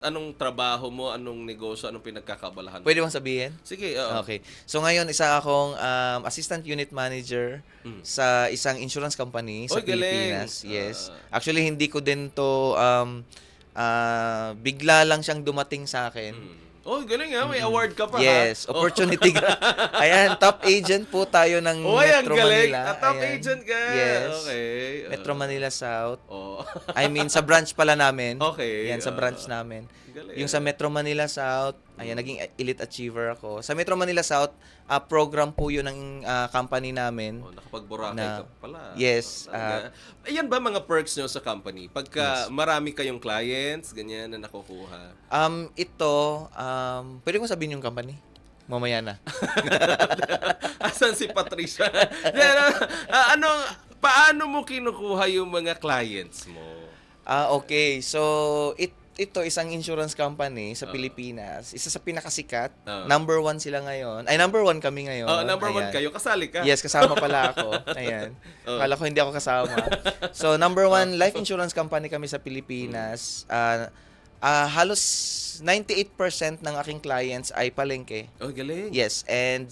Anong trabaho mo, anong negosyo, anong pinagkakaabalahan mo? Puwede bang sabihin? Sige, oo. Okay. So ngayon isa akong, assistant unit manager Hmm. sa isang insurance company Uy, sa galing. Pilipinas, yes. Actually hindi ko din 'to, bigla lang siyang dumating sa'kin. Oh, galing may award ka pa Yes, ha? opportunity ayan, top agent po tayo ng Oy, ang Metro galing. Manila, Top ayan. agent ka. Yes. Okay. Metro Manila South. Oh. I mean sa branch pala namin. Okay, Yan sa branch namin. galing. Yung sa Metro Manila South, ayan naging elite achiever ako. Sa Metro Manila South, program po 'yun ng company namin. Oh, nakapag-Boracay Na- ka pala. Yes, Talaga. Ayan ba mga perks nyo sa company? Pagka marami kayong clients, ganyan na nakukuha. Pwede ko sabihin yung company? Mamaya na. Asan si Patricia? Paano mo kinukuha yung mga clients mo? Okay. So, ito isang insurance company sa Pilipinas. Isa sa pinakasikat. Number 1 sila ngayon. Ay, number 1 kami ngayon. Oh, number 1 Ayan. kayo, kasali ka. Yes, kasama pala ako. Ayan. Kala ko hindi ako kasama. So, number 1 life insurance company kami sa Pilipinas. Halos 98% ng aking clients ay palengke. Oh, galing. Yes, and